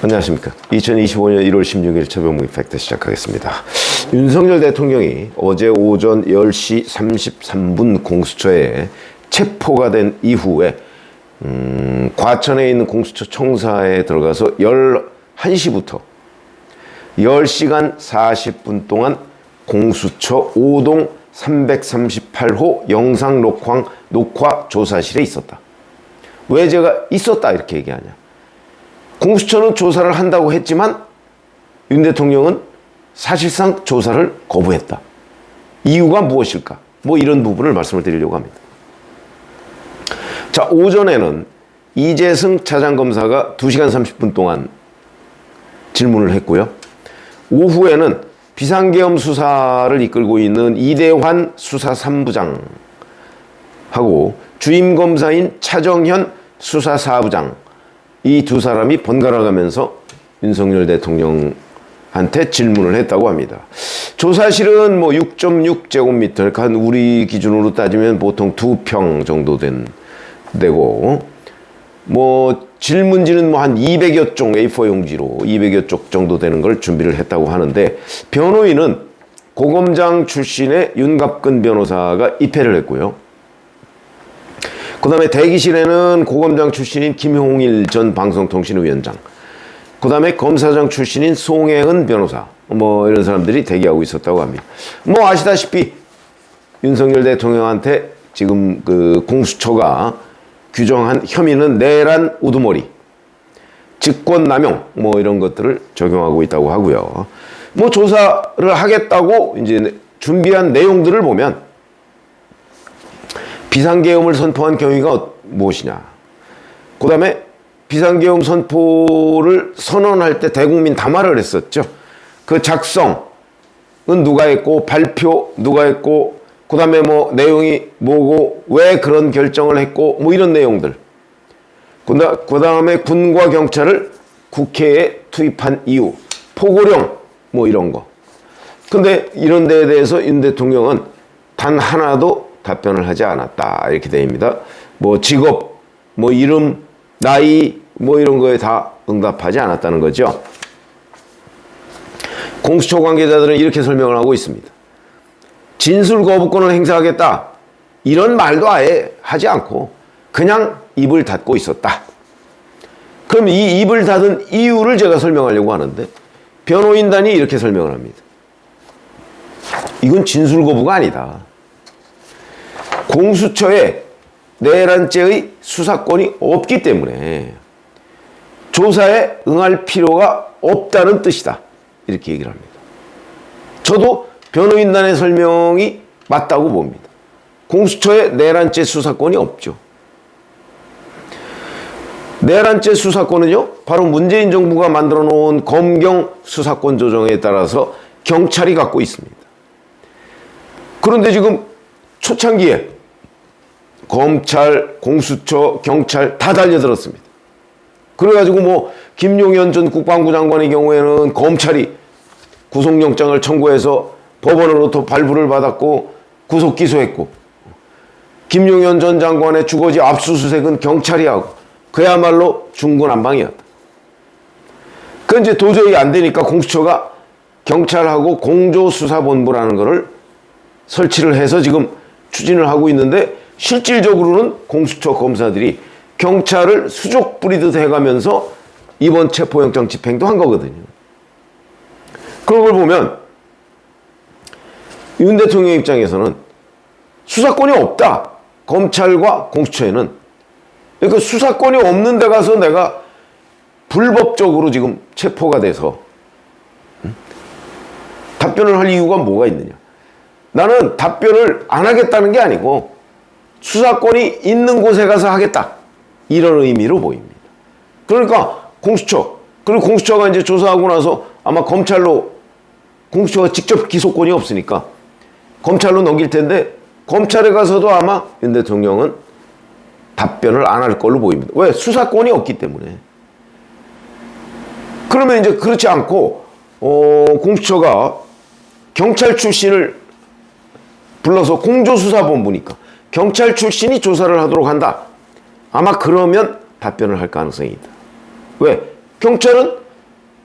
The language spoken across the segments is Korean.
안녕하십니까. 2025년 1월 16일 최병무 팩트 시작하겠습니다. 윤석열 대통령이 어제 오전 10시 33분 공수처에 체포가 된 이후에 과천에 있는 공수처 청사에 들어가서 11시부터 10시간 40분 동안 공수처 5동 338호 영상 녹화 조사실에 있었다. 왜 제가 있었다 이렇게 얘기하냐. 공수처는 조사를 한다고 했지만 윤 대통령은 사실상 조사를 거부했다. 이유가 무엇일까? 뭐 이런 부분을 말씀을 드리려고 합니다. 자, 오전에는 이재승 차장검사가 2시간 30분 동안 질문을 했고요. 오후에는 비상계엄 수사를 이끌고 있는 이대환 수사 3부장하고 주임검사인 차정현 수사 4부장 이 두 사람이 번갈아 가면서 윤석열 대통령한테 질문을 했다고 합니다. 조사실은 뭐 6.6제곱미터, 그러니까 우리 기준으로 따지면 보통 2평 정도 되고, 뭐 질문지는 뭐 한 200여 쪽 A4 용지로 200여 쪽 정도 되는 걸 준비를 했다고 하는데, 변호인은 고검장 출신의 윤갑근 변호사가 입회를 했고요. 그 다음에 대기실에는 고검장 출신인 김홍일 전 방송통신위원장, 그 다음에 검사장 출신인 송혜은 변호사, 뭐 이런 사람들이 대기하고 있었다고 합니다. 뭐 아시다시피 윤석열 대통령한테 지금 그 공수처가 규정한 혐의는 내란 우두머리, 직권남용 뭐 이런 것들을 적용하고 있다고 하고요. 뭐 조사를 하겠다고 이제 준비한 내용들을 보면 비상계엄을 선포한 경위가 무엇이냐. 그 다음에 비상계엄 선포를 선언할 때 대국민 담화를 했었죠. 그 작성은 누가 했고, 발표 누가 했고, 그 다음에 뭐 내용이 뭐고, 왜 그런 결정을 했고, 뭐 이런 내용들. 그 다음에 군과 경찰을 국회에 투입한 이유, 포고령, 뭐 이런 거. 근데 이런 데에 대해서 윤 대통령은 단 하나도 답변을 하지 않았다. 이렇게 됩니다. 뭐 직업, 뭐 이름, 나이, 뭐 이런 거에 다 응답하지 않았다는 거죠. 공수처 관계자들은 이렇게 설명을 하고 있습니다. 진술 거부권을 행사하겠다. 이런 말도 아예 하지 않고 그냥 입을 닫고 있었다. 그럼 이 입을 닫은 이유를 제가 설명하려고 하는데, 변호인단이 이렇게 설명을 합니다. 이건 진술 거부가 아니다. 공수처에 내란죄의 수사권이 없기 때문에 조사에 응할 필요가 없다는 뜻이다. 이렇게 얘기를 합니다. 저도 변호인단의 설명이 맞다고 봅니다. 공수처에 내란죄 수사권이 없죠. 내란죄 수사권은요, 바로 문재인 정부가 만들어 놓은 검경 수사권 조정에 따라서 경찰이 갖고 있습니다. 그런데 지금 초창기에 검찰, 공수처, 경찰 다 달려들었습니다. 그래가지고 뭐 김용현 전 국방부 장관의 경우에는 검찰이 구속영장을 청구해서 법원으로부터 발부를 받았고 구속 기소했고, 김용현 전 장관의 주거지 압수수색은 경찰이 하고 그야말로 중구난방이었다. 그 이제 도저히 안 되니까 공수처가 경찰하고 공조수사본부라는 거를 설치를 해서 지금 추진을 하고 있는데, 실질적으로는 공수처 검사들이 경찰을 수족 부리듯 해가면서 이번 체포영장 집행도 한 거거든요. 그런 걸 보면 윤 대통령 입장에서는 수사권이 없다. 검찰과 공수처에는. 그러니까 수사권이 없는 데 가서 내가 불법적으로 지금 체포가 돼서 답변을 할 이유가 뭐가 있느냐. 나는 답변을 안 하겠다는 게 아니고 수사권이 있는 곳에 가서 하겠다. 이런 의미로 보입니다. 그러니까 공수처, 그리고 공수처가 이제 조사하고 나서 아마 검찰로, 공수처가 직접 기소권이 없으니까 검찰로 넘길 텐데, 검찰에 가서도 아마 윤 대통령은 답변을 안 할 걸로 보입니다. 왜? 수사권이 없기 때문에. 그러면 이제 그렇지 않고 공수처가 경찰 출신을 불러서 공조수사본부니까 경찰 출신이 조사를 하도록 한다. 아마 그러면 답변을 할 가능성이 있다. 왜? 경찰은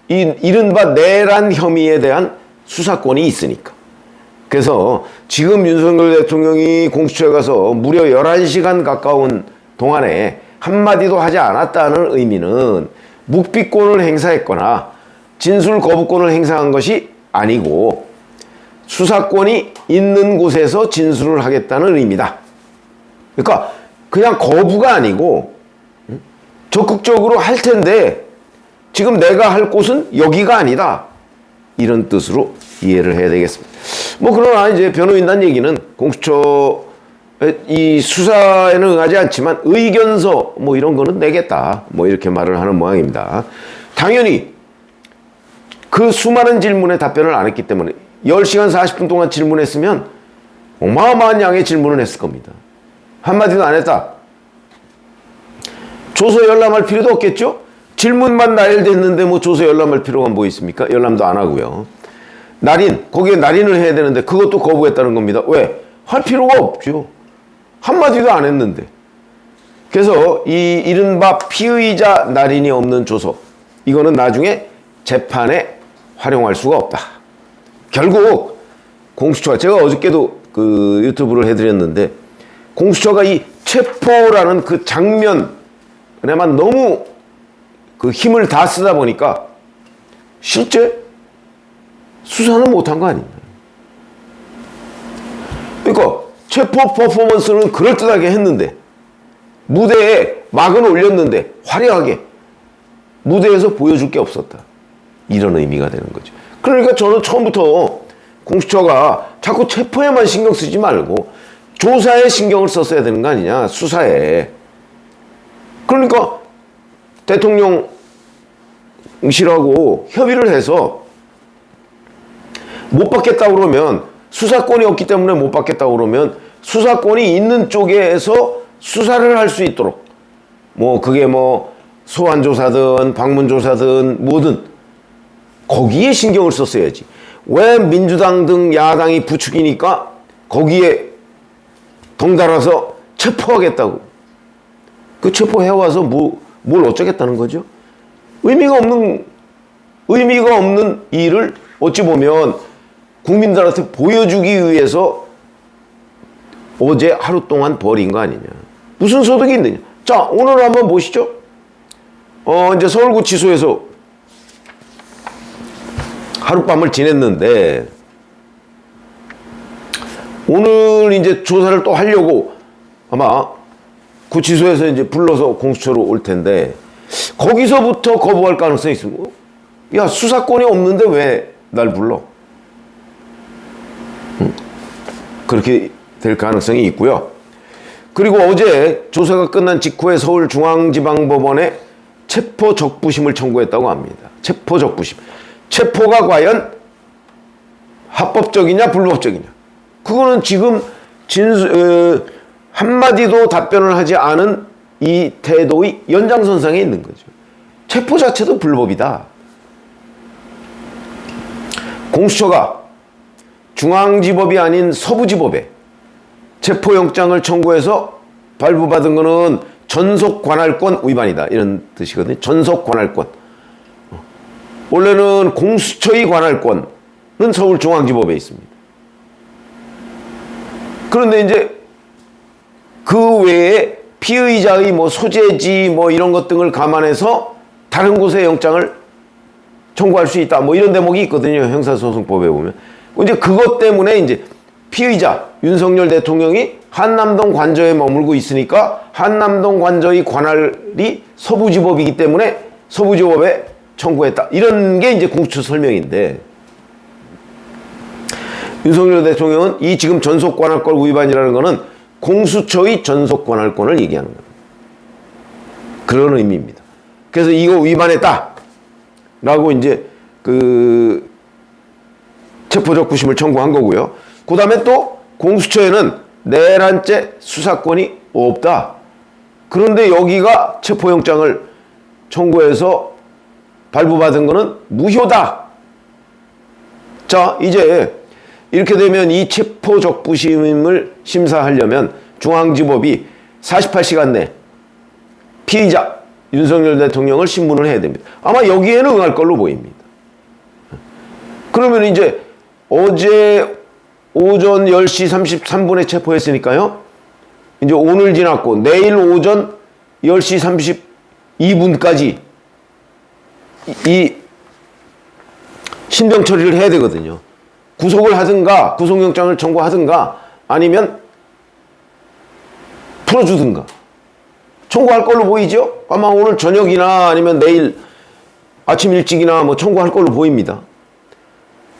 이른바 내란 혐의에 대한 수사권이 있으니까. 그래서 지금 윤석열 대통령이 공수처에 가서 무려 11시간 가까운 동안에 한마디도 하지 않았다는 의미는 묵비권을 행사했거나 진술 거부권을 행사한 것이 아니고 수사권이 있는 곳에서 진술을 하겠다는 의미다. 그러니까 그냥 거부가 아니고 적극적으로 할 텐데 지금 내가 할 곳은 여기가 아니다. 이런 뜻으로 이해를 해야 되겠습니다. 뭐 그러나 이제 변호인단 얘기는 공수처 이 수사에는 응하지 않지만 의견서 뭐 이런 거는 내겠다. 뭐 이렇게 말을 하는 모양입니다. 당연히 그 수많은 질문에 답변을 안 했기 때문에 10시간 40분 동안 질문했으면 어마어마한 양의 질문을 했을 겁니다. 한마디도 안 했다. 조서 열람할 필요도 없겠죠? 질문만 나열됐는데 뭐 조서 열람할 필요가 뭐 있습니까? 열람도 안 하고요. 날인, 거기에 날인을 해야 되는데 그것도 거부했다는 겁니다. 왜? 할 필요가 없죠. 한마디도 안 했는데. 그래서 이 이른바 피의자 날인이 없는 조서, 이거는 나중에 재판에 활용할 수가 없다. 결국 공수처가, 제가 어저께도 그 유튜브를 해드렸는데, 공수처가 이 체포라는 그 장면에만 너무 그 힘을 다 쓰다 보니까 실제 수사는 못한 거 아닙니까? 그러니까 체포 퍼포먼스는 그럴듯하게 했는데 무대에 막은 올렸는데 화려하게 무대에서 보여줄 게 없었다. 이런 의미가 되는 거죠. 그러니까 저는 처음부터 공수처가 자꾸 체포에만 신경 쓰지 말고 조사에 신경을 썼어야 되는 거 아니냐, 수사에. 그러니까 대통령실하고 협의를 해서 못 받겠다고 그러면, 수사권이 없기 때문에 못 받겠다고 그러면 수사권이 있는 쪽에서 수사를 할 수 있도록, 뭐 그게 뭐 소환조사든 방문조사든 뭐든 거기에 신경을 썼어야지. 왜 민주당 등 야당이 부추기니까 거기에 덩달아서 체포하겠다고. 그 체포해와서 뭘 어쩌겠다는 거죠? 의미가 없는 일을 어찌 보면 국민들한테 보여주기 위해서 어제 하루 동안 벌인 거 아니냐. 무슨 소득이 있느냐. 자, 오늘 한번 보시죠. 이제 서울구치소에서 하룻밤을 지냈는데, 오늘 이제 조사를 또 하려고 아마 구치소에서 이제 불러서 공수처로 올 텐데, 거기서부터 거부할 가능성이 있습니다. 야, 수사권이 없는데 왜 날 불러? 그렇게 될 가능성이 있고요. 그리고 어제 조사가 끝난 직후에 서울중앙지방법원에 체포 적부심을 청구했다고 합니다. 체포 적부심. 체포가 과연 합법적이냐 불법적이냐. 그거는 지금 한마디도 답변을 하지 않은 이 태도의 연장선상에 있는 거죠. 체포 자체도 불법이다. 공수처가 중앙지법이 아닌 서부지법에 체포영장을 청구해서 발부받은 거는 전속관할권 위반이다. 이런 뜻이거든요. 전속관할권. 원래는 공수처의 관할권은 서울중앙지법에 있습니다. 그런데 이제 그 외에 피의자의 뭐 소재지 뭐 이런 것 등을 감안해서 다른 곳에 영장을 청구할 수 있다. 뭐 이런 대목이 있거든요. 형사소송법에 보면. 이제 그것 때문에 이제 피의자 윤석열 대통령이 한남동 관저에 머물고 있으니까 한남동 관저의 관할이 서부지법이기 때문에 서부지법에 청구했다. 이런 게 이제 공수처 설명인데, 윤석열 대통령은 이 지금 전속관할권 위반이라는 거는 공수처의 전속관할권을 얘기하는 겁니다. 그런 의미입니다. 그래서 이거 위반했다 라고 이제 그 체포적부심을 청구한 거고요. 그 다음에 또 공수처에는 내란죄 수사권이 없다. 그런데 여기가 체포영장을 청구해서 발부받은 거는 무효다. 자, 이제 이렇게 되면 이 체포적부심을 심사하려면 중앙지법이 48시간 내 피의자 윤석열 대통령을 신문을 해야 됩니다. 아마 여기에는 응할 걸로 보입니다. 그러면 이제 어제 오전 10시 33분에 체포했으니까요. 이제 오늘 지났고 내일 오전 10시 32분까지 이 신병 처리를 해야 되거든요. 구속을 하든가 구속영장을 청구하든가 아니면 풀어주든가 청구할 걸로 보이죠? 아마 오늘 저녁이나 아니면 내일 아침 일찍이나 뭐 청구할 걸로 보입니다.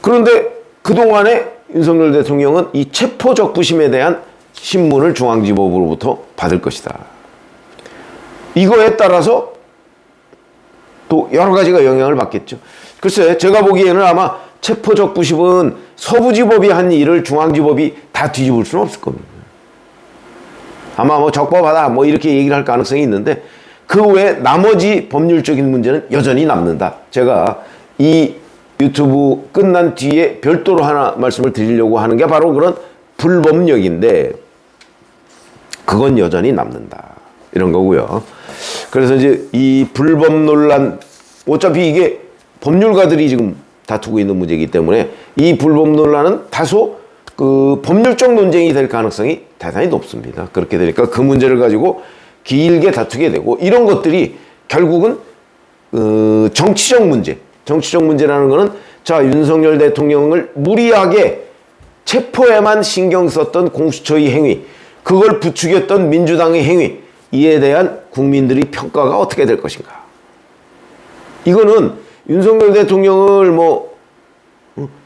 그런데 그동안에 윤석열 대통령은 이 체포적부심에 대한 신문을 중앙지법으로부터 받을 것이다. 이거에 따라서 또 여러 가지가 영향을 받겠죠. 글쎄 제가 보기에는 아마 체포적부심은 서부지법이 한 일을 중앙지법이 다 뒤집을 수는 없을 겁니다. 아마 뭐 적법하다 뭐 이렇게 얘기를 할 가능성이 있는데 그 외에 나머지 법률적인 문제는 여전히 남는다. 제가 이 유튜브 끝난 뒤에 별도로 하나 말씀을 드리려고 하는 게 바로 그런 불법력인데 그건 여전히 남는다. 이런 거고요. 그래서 이제 이 불법 논란 어차피 이게 법률가들이 지금 다투고 있는 문제이기 때문에 이 불법 논란은 다소 그 법률적 논쟁이 될 가능성이 대단히 높습니다. 그렇게 되니까 그 문제를 가지고 길게 다투게 되고 이런 것들이 결국은 정치적 문제라는 거는 자 윤석열 대통령을 무리하게 체포에만 신경 썼던 공수처의 행위 그걸 부추겼던 민주당의 행위 이에 대한 국민들의 평가가 어떻게 될 것인가. 이거는 윤석열 대통령을 뭐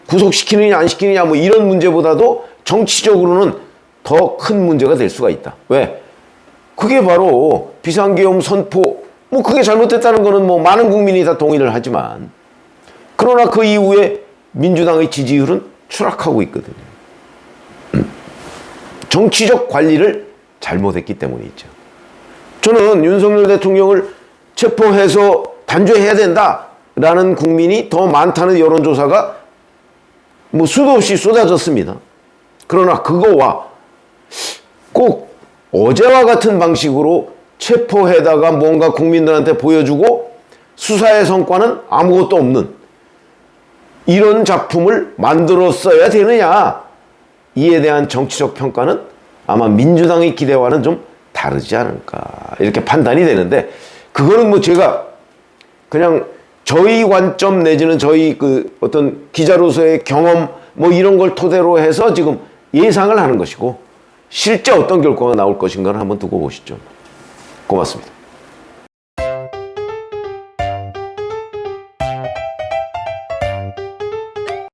구속시키느냐 안 시키느냐 뭐 이런 문제보다도 정치적으로는 더 큰 문제가 될 수가 있다. 왜? 그게 바로 비상계엄 선포 뭐 그게 잘못됐다는 거는 뭐 많은 국민이 다 동의를 하지만 그러나 그 이후에 민주당의 지지율은 추락하고 있거든요. 정치적 관리를 잘못했기 때문이죠. 저는 윤석열 대통령을 체포해서 단죄해야 된다라는 국민이 더 많다는 여론조사가 뭐 수도 없이 쏟아졌습니다. 그러나 그거와 꼭 어제와 같은 방식으로 체포해다가 뭔가 국민들한테 보여주고 수사의 성과는 아무것도 없는 이런 작품을 만들었어야 되느냐 이에 대한 정치적 평가는 아마 민주당의 기대와는 좀 다르지 않을까 이렇게 판단이 되는데 그거는 뭐 제가 그냥 저희 관점 내지는 저희 그 어떤 기자로서의 경험 뭐 이런 걸 토대로 해서 지금 예상을 하는 것이고 실제 어떤 결과가 나올 것인가를 한번 두고 보시죠. 고맙습니다.